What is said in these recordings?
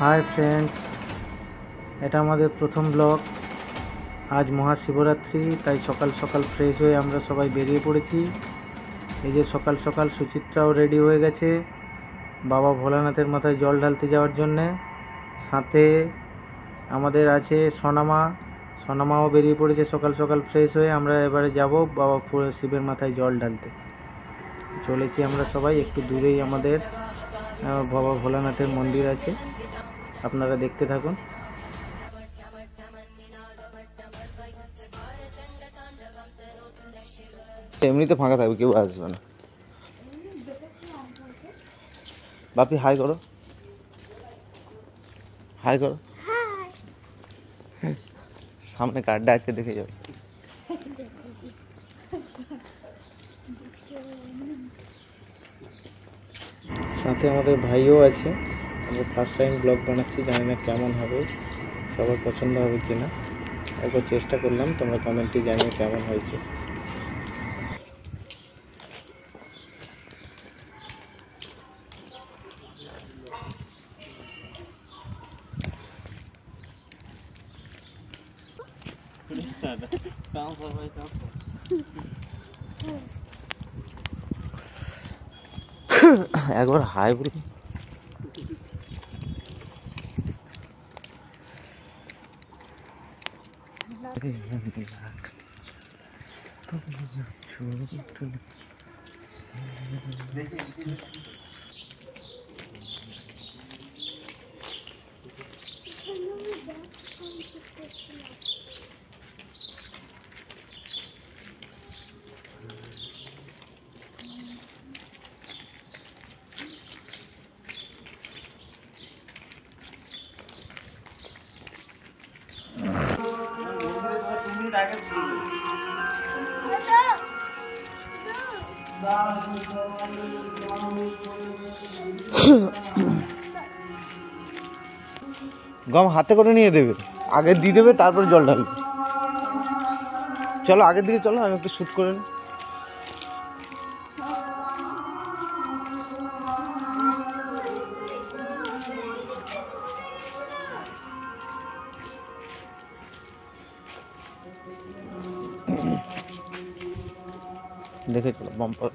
Hi friends, এটা আমাদের প্রথম ব্লগ। আজ মহাশিবরাত্রি, তাই সকাল সকাল ফ্রেশ হয়ে আমরা সবাই বেরিয়ে পড়েছি। এই যে সকাল সকাল সুচিত্রাও রেডি হয়ে গেছে বাবা ভোলানাথের মাথায় জল ঢালতে যাওয়ার জন্যে। সাথে আমাদের আছে সোনামাও বেরিয়ে পড়েছে সকাল সকাল ফ্রেশ হয়ে। আমরা এবারে যাব বাবা শিবের মাথায় জল ঢালতে চলেছি আমরা সবাই। একটু দূরেই আমাদের বাবা ভোলানাথের মন্দির আছে, আপনারা দেখতে থাকুন। এমনিতে ফাঁকা থাকবে, কেউ আসবে না। বাপি হাই করো, হাই করো। সামনে কার্ডটা আছে, দেখে যাও। সাথে আমাদের ভাইও আছে। আমরা ফার্স্ট টাইম ব্লগ বানাচ্ছি, জানি না কেমন হবে, সবার পছন্দ হবে কিনা। একবার চেষ্টা করলাম, তোমরা কমেন্টে জানিয়ে কেমন হয়েছে। একবার হাই বলি। গম হাতে করে নিয়ে দেবে, আগে দিয়ে দেবে, তারপরে জল ঢালবে। চলো আগের দিকে চলো, আমি একটু শ্যুট করে নিই। দেখে চলো বাম্পার।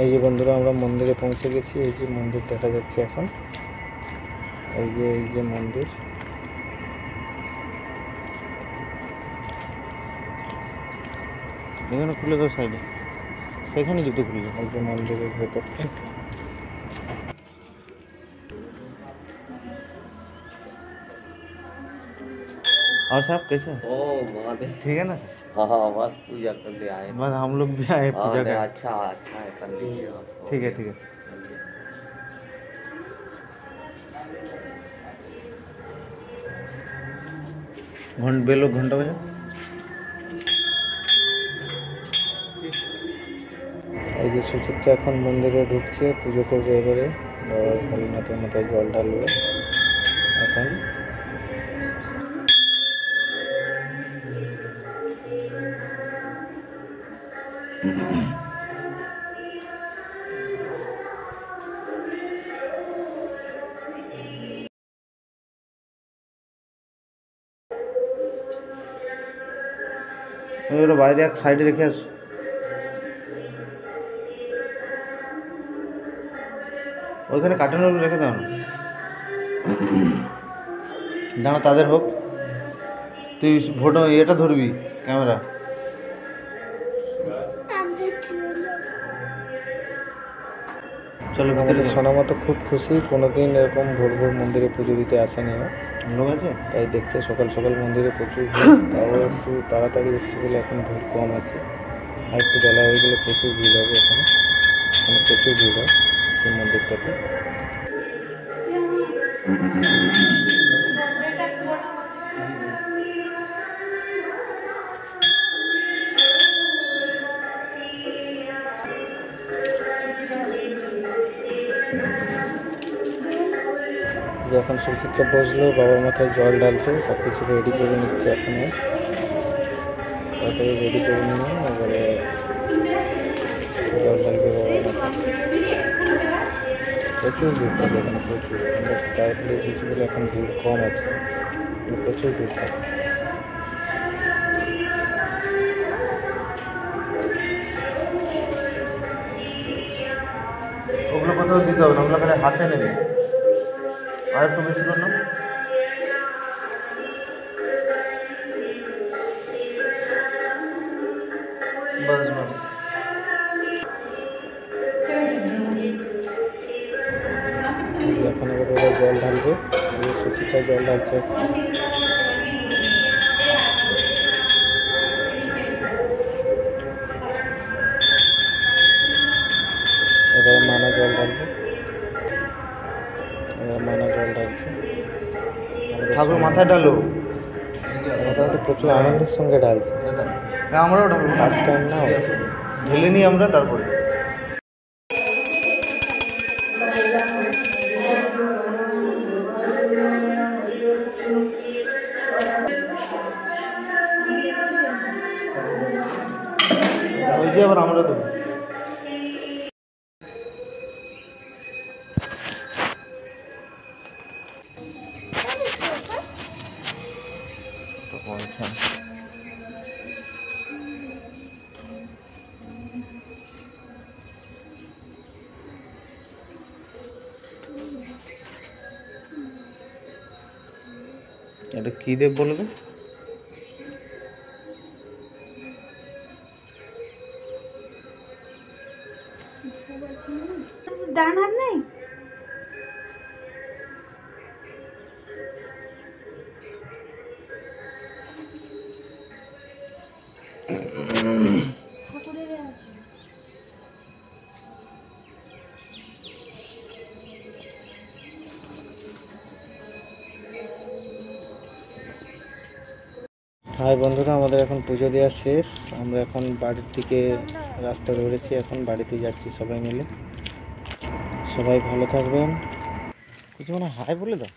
এই যে বন্ধুরা, আমরা মন্দিরে পৌঁছে গেছি। এই যে মন্দির দেখা যাচ্ছে এখন, এই যে মন্দির। এখানে খুলে দাও সাইডে, সেখানে জুতো খুলে। এই যে মন্দিরের ভেতরটা। और साहब कैसे हैं? ओ महादेव, ठीक है ना सर? हाँ बस पूजा करने आए। बस हम लोग भी आए पूजा हाँ, कर। अच्छा अच्छा है, कर लीजिए बस। ठीक है ठीक है। बेलो घंटा बजा। এই যে সুচিত্রা এখন মন্দিরে ঢুকছে, পুজো করবে এবারে। বাবা ভোলেনাথের মাথায় জল ঢালবে এখন। ওটা বাইরে এক সাইডে রেখে আস। ওইখানে কার্টুনগুলো রেখে দাও না, দাঁড়া তাদের হোক। তুই ফটো এটা ধরবি, ক্যামেরা। চলো ভিতরে। সোনামা তো খুব খুশি, কোনোদিন এরকম ভোর ভোর মন্দিরে পুজো দিতে আসেনি। লোক আছে তাই দেখছে সকাল সকাল মন্দিরে প্রচুর ভিড়। তাও একটু তাড়াতাড়ি এসছে বলে এখন ভিড় কম আছে। আর একটু বেলা হয়ে গেলে প্রচুর ভিড় হবে। এখানে প্রচুর ভিড় হয় সেই মন্দিরটাতে। যখন সুচিত্রা বসলো বাবার মাথায় জল ঢালছে, সব কিছু রেডি করে নিচ্ছে। এখানে তাড়াতাড়ি রেডি করে নিয়ে এবারে জল ঢালবে বাবার মাথায়। প্রচুর ভিড় থাকে এখানে, প্রচুর। আমরা তাড়াতাড়ি এসেছি বলে এখন ভিড় কম আছে, প্রচুর ভিড় থাকে। ওগুলো কোথাও দিতে হবে না, ওগুলো খালি হাতে নেবে। আর একটু বেশি করে নাও। বাস বাস। এখন এবার ওরা জল ঢালবে, সুচিত্রা জল ঢালছে। এবার মানা জল ঢালবে, এবার মানা জল ঢালছে। ঠাকুর মাথায় ডালো। মোটামুটি প্রচুর আনন্দের সঙ্গে ঢালছে। হ্যাঁ আমরাও ঢালবো, ফার্স্ট টাইম না ঢেলে নিই আমরা তারপরে। ওই যে আবার আমরা দেবো। এটা কি দেব বলবে? ডান হাত নেই? হাই বন্ধুরা, আমাদের এখন পুজো দেওয়া শেষ। আমরা এখন বাড়ির দিকে রাস্তা ধরেছি, এখন বাড়িতে যাচ্ছি সবাই মিলে। সবাই ভালো থাকবেন। কিছু মানে হাই বলে দাও।